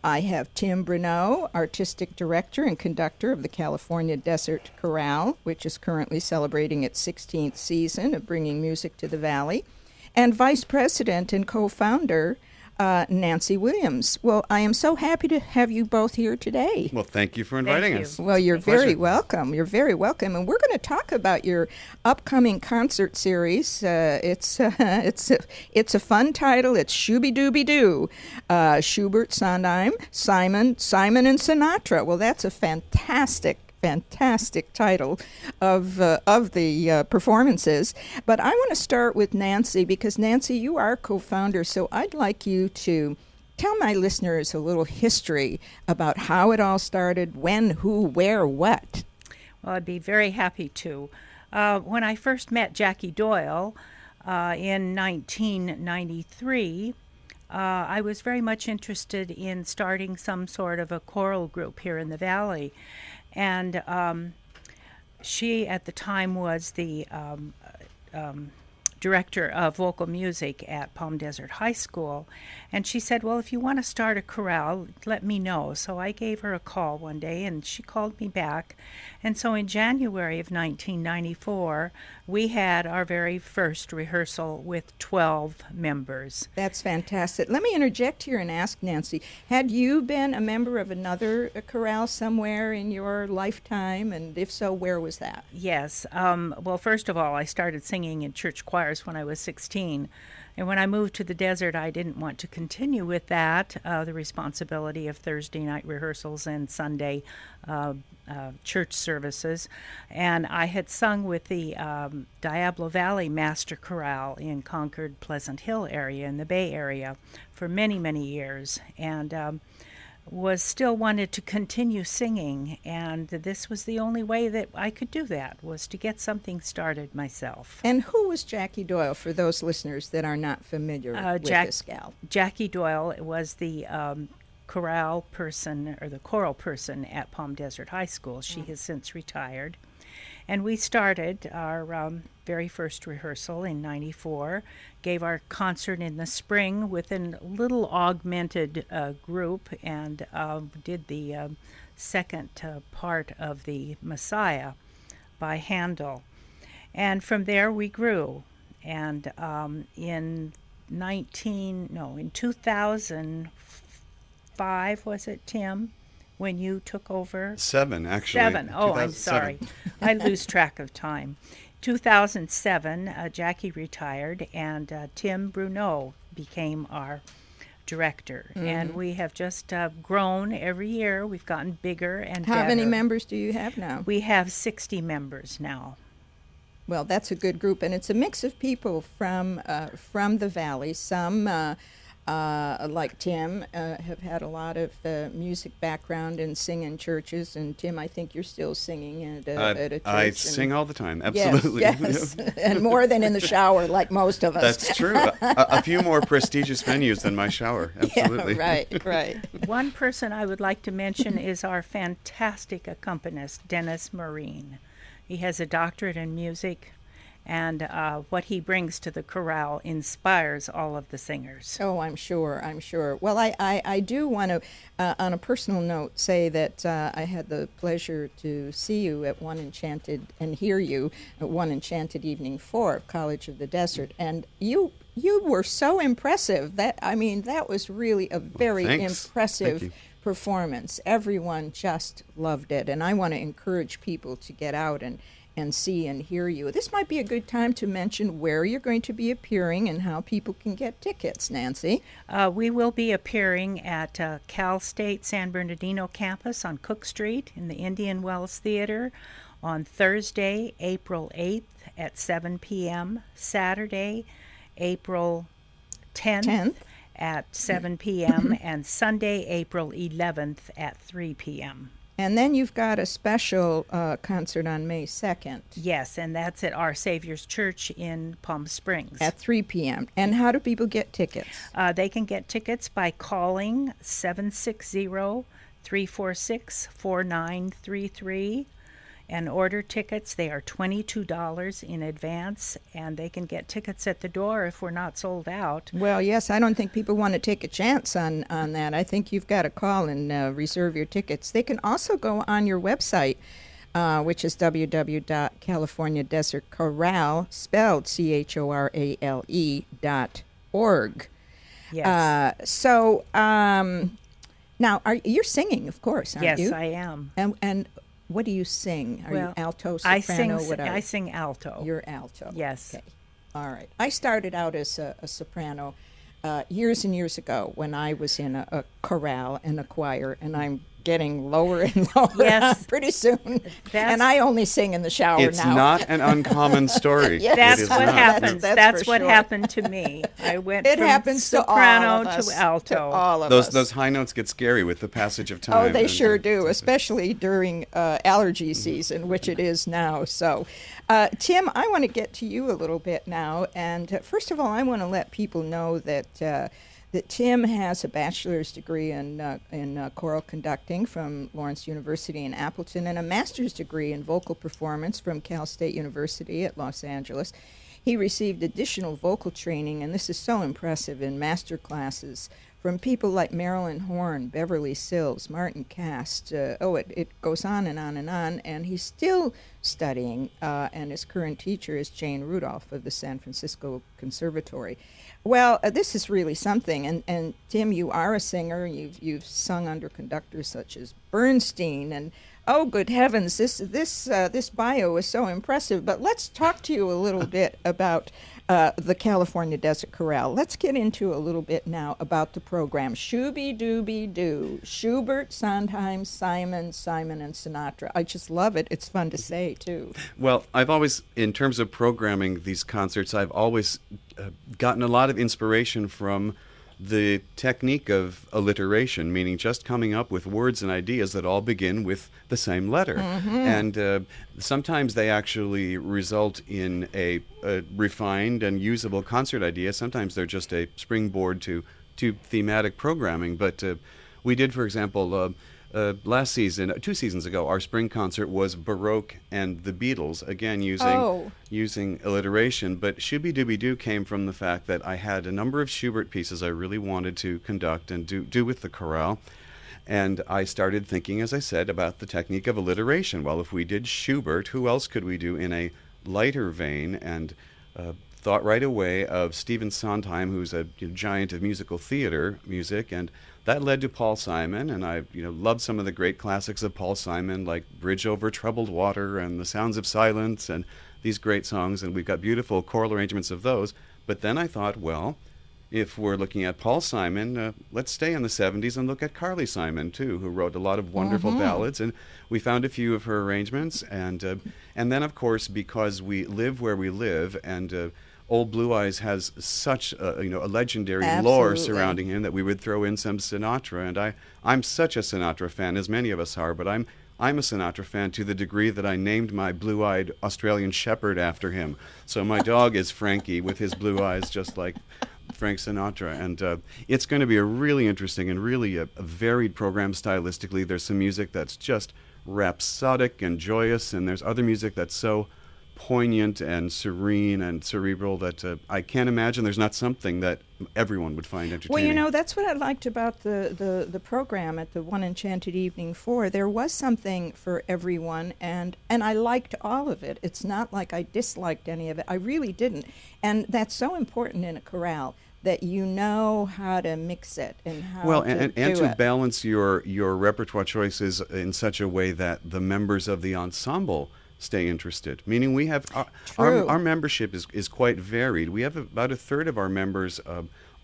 I have Tim Bruneau, Artistic Director and Conductor of the California Desert Chorale, which is currently celebrating its 16th season of bringing music to the Valley, and Vice President and co-founder Nancy Williams. Well, I am so happy to have you both here today. Well, thank you for inviting us. Well, you're It's a pleasure. very welcome. You're very welcome, and we're going to talk about your upcoming concert series. It's a fun title. It's Shooby Dooby Doo, Schubert, Sondheim, Simon and Sinatra. Well, that's a fantastic title of the performances. But I want to start with Nancy, because Nancy, you are co-founder, so I'd like you to tell my listeners a little history about how it all started, when, who, where, what. Well, I'd be very happy to. When I first met Jackie Doyle in 1993, I was very much interested in starting some sort of a choral group here in the Valley. And she, at the time, was the director of vocal music at Palm Desert High School. And she said, well, if you want to start a chorale, let me know. So I gave her a call one day, and she called me back. And so in January of 1994, we had our very first rehearsal with 12 members. That's fantastic. Let me interject here and ask Nancy, had you been a member of another chorale somewhere in your lifetime? And if so, where was that? Yes. Well, first of all, I started singing in church choirs when I was 16. And when I moved to the desert, I didn't want to continue with that, the responsibility of Thursday night rehearsals and Sunday church services. And I had sung with the Diablo Valley Master Chorale in Concord, Pleasant Hill area in the Bay Area for many, many years. And was still wanted to continue singing, and this was the only way that I could do that, was to get something started myself. And who was Jackie Doyle, for those listeners that are not familiar with this gal? Jackie Doyle was the chorale person, or the choral person at Palm Desert High School. She has since retired. And we started our very first rehearsal in 94, gave our concert in the spring with a little augmented group, and did the second part of the Messiah by Handel. And from there we grew. And in 2005, was it, Tim? When you took over? 7, actually. 7. Oh, I'm sorry. I lose track of time. 2007, Jackie retired, and Tim Bruneau became our director. Mm-hmm. And we have just grown every year. We've gotten bigger and better. How many members do you have now? We have 60 members now. Well, that's a good group, and it's a mix of people from the Valley. Some like Tim, have had a lot of music background and sing in churches. And Tim, I think you're still singing at a church. I sing all the time, absolutely. Yes, and more than in the shower, like most of us. That's true. A few more prestigious venues than my shower, absolutely. Yeah, right. One person I would like to mention is our fantastic accompanist, Dennis Marine. He has a doctorate in music, and what he brings to the chorale inspires all of the singers. Oh, I'm sure. Well, I do want to, on a personal note, say that I had the pleasure to see you at and hear you at One Enchanted Evening 4 of College of the Desert, and you were so impressive. That was really a very impressive performance. Everyone just loved it, and I want to encourage people to get out and see and hear you. This might be a good time to mention where you're going to be appearing and how people can get tickets, Nancy. We will be appearing at Cal State San Bernardino campus on Cook Street in the Indian Wells Theater on Thursday, April 8th at 7 p.m., Saturday, April 10th. At 7 p.m., and Sunday, April 11th at 3 p.m. And then you've got a special concert on May 2nd. Yes, and that's at Our Savior's Church in Palm Springs. At 3 p.m. And how do people get tickets? They can get tickets by calling 760-346-4933. and order tickets. They are $22 in advance, and they can get tickets at the door if we're not sold out. Well, yes, I don't think people want to take a chance on that. I think you've got to call and reserve your tickets. They can also go on your website, which is www.californiadesertchorale, spelled CHORALE.org. Yes. Now, you're singing, of course, aren't you? Yes, I am. And what do you sing? Are you alto, soprano, whatever? I sing alto. You're alto. Yes. Okay. All right. I started out as a soprano years and years ago when I was in a chorale and a choir, and I'm getting lower and lower Yes. pretty soon. And I only sing in the shower now. It's not an uncommon story. Yes. That's It is what not. happens. That's for what sure. happened to me. I went It from happens to all soprano of us, to alto. to all of us. Those high notes get scary with the passage of time. Oh, they and, sure do, especially during allergy season, which it is now. So, Tim, I want to get to you a little bit now. And first of all, I want to let people know that Tim has a bachelor's degree in choral conducting from Lawrence University in Appleton and a master's degree in vocal performance from Cal State University at Los Angeles. He received additional vocal training, and this is so impressive, in master classes from people like Marilyn Horne, Beverly Sills, Martin Cast. It goes on and on and on. And he's still studying, and his current teacher is Jane Rudolph of the San Francisco Conservatory. Well, this is really something. And Tim, you are a singer. You've sung under conductors such as Bernstein, and oh, good heavens, this bio is so impressive. But let's talk to you a little bit about the California Desert Chorale. Let's get into a little bit now about the program. Shooby-dooby-doo. Schubert, Sondheim, Simon, and Sinatra. I just love it. It's fun to say, too. Well, I've always, in terms of programming these concerts, I've always gotten a lot of inspiration from the technique of alliteration, meaning just coming up with words and ideas that all begin with the same letter. Mm-hmm. And sometimes they actually result in a refined and usable concert idea. Sometimes they're just a springboard to thematic programming. But we did, for example, last season, 2 seasons ago, our spring concert was Baroque and the Beatles, again using alliteration. But Shooby-Dooby-Doo came from the fact that I had a number of Schubert pieces I really wanted to conduct and do with the chorale. And I started thinking, as I said, about the technique of alliteration. Well, if we did Schubert, who else could we do in a lighter vein? And thought right away of Stephen Sondheim, who's a giant of musical theater music, and that led to Paul Simon. And I loved some of the great classics of Paul Simon, like Bridge Over Troubled Water and The Sounds of Silence, and these great songs, and we've got beautiful choral arrangements of those. But then I thought, well, if we're looking at Paul Simon, let's stay in the 70s and look at Carly Simon, too, who wrote a lot of wonderful ballads. And we found a few of her arrangements. And then, of course, because we live where we live, and Old Blue Eyes has such a legendary lore surrounding him, that we would throw in some Sinatra. And I'm such a Sinatra fan, as many of us are, but I'm a Sinatra fan to the degree that I named my blue-eyed Australian Shepherd after him. So my dog is Frankie with his blue eyes, just like Frank Sinatra. And it's going to be a really interesting and really a varied program stylistically. There's some music that's just rhapsodic and joyous, and there's other music that's so poignant and serene and cerebral that I can't imagine there's not something that everyone would find entertaining. Well, that's what I liked about the program at the One Enchanted Evening 4. There was something for everyone, and I liked all of it. It's not like I disliked any of it. I really didn't. And that's so important in a chorale, that you know how to mix it and how to do it. Balance your repertoire choices in such a way that the members of the ensemble stay interested. Meaning we have our membership is quite varied. We have about a third of our members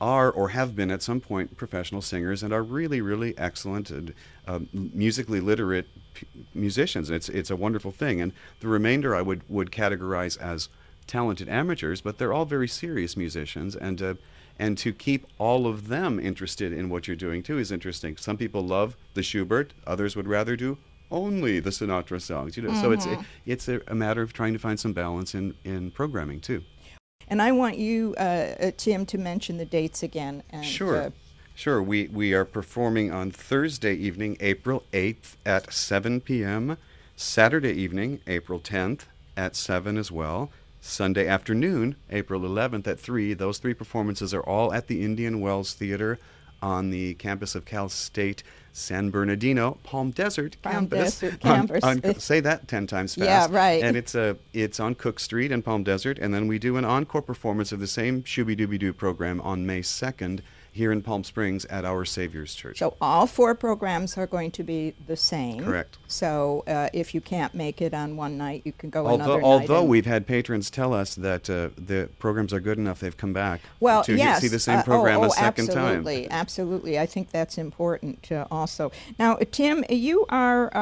are or have been at some point professional singers and are really, really excellent and musically literate musicians. It's a wonderful thing. And the remainder I would categorize as talented amateurs, but they're all very serious musicians. And to keep all of them interested in what you're doing too is interesting. Some people love the Schubert, others would rather do only the Sinatra songs, So it's a matter of trying to find some balance in programming too. And I want you, Tim, to mention the dates again. And, Sure. We are performing on Thursday evening, April 8th at 7 p.m. Saturday evening, April 10th at 7 as well. Sunday afternoon, April 11th at 3. Those three performances are all at the Indian Wells Theater on the campus of Cal State San Bernardino, Palm Desert campus. Desert campus. Say that 10 times fast. Yeah, right. And it's on Cook Street in Palm Desert. And then we do an encore performance of the same Shooby-Dooby-Doo program on May 2nd here in Palm Springs at Our Savior's Church. So all four programs are going to be the same. Correct. So if you can't make it on one night, you can go another night. Although we've had patrons tell us that the programs are good enough, they've come back to see the same program a second time. Absolutely. I think that's important also. Now, Tim, you are,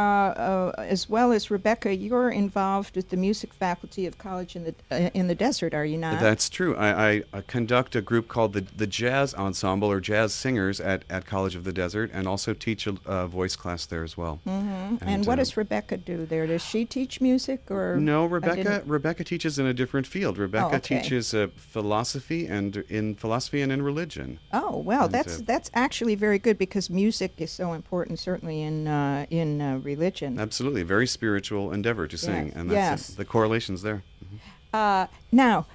as well as Rebecca, you're involved with the music faculty of College in the Desert, are you not? That's true. I conduct a group called the Jazz Ensemble, or jazz singers at College of the Desert, and also teach a voice class there as well. Mm-hmm. And what does Rebecca do there? Does she teach music, or no? Rebecca teaches in a different field. Rebecca okay. teaches philosophy and in religion. Oh well, and, that's actually very good, because music is so important, certainly in religion. Absolutely, very spiritual endeavor to sing, and that's the correlations there. Mm-hmm. Now.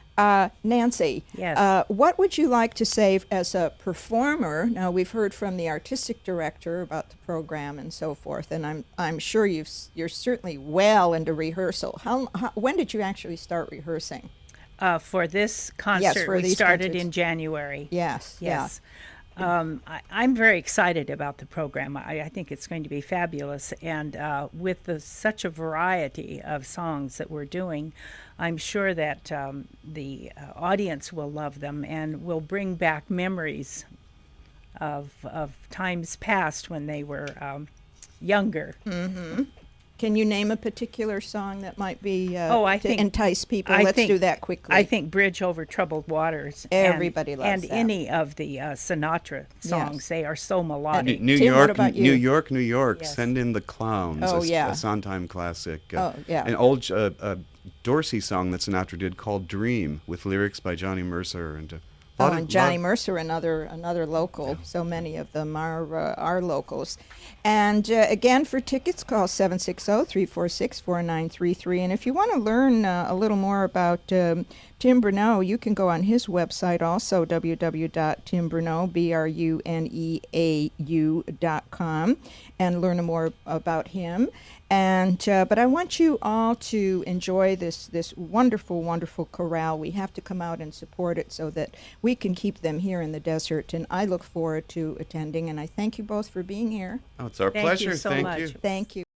Nancy, yes. What would you like to say as a performer? Now, we've heard from the artistic director about the program and so forth, and I'm sure you're certainly well into rehearsal. When did you actually start rehearsing? For this concert, yes, we started concerts. in January. Yes. Yes. I'm very excited about the program. I think it's going to be fabulous. And with such a variety of songs that we're doing, I'm sure that the audience will love them and will bring back memories of times past when they were younger. Mm-hmm. Can you name a particular song that might be to entice people? Let's do that quickly. I think Bridge Over Troubled Waters. Everybody loves that. And any of the Sinatra songs. Yes. They are so melodic. New Tim, York, what about you? New York. Yes. Send in the Clowns. Oh, a Sondheim classic. yeah. An old Dorsey song that Sinatra did called "Dream" with lyrics by Johnny Mercer and. And Johnny Mercer, another local. Yeah. So many of them are locals. And again, for tickets, call 760-346-4933. And if you want to learn a little more about Tim Bruneau, you can go on his website also, www.timbruneau.com, and learn more about him. And but I want you all to enjoy this wonderful, wonderful chorale. We have to come out and support it so that we can keep them here in the desert. And I look forward to attending. And I thank you both for being here. Oh, it's our Thank pleasure. You so Thank much. you. Thank you.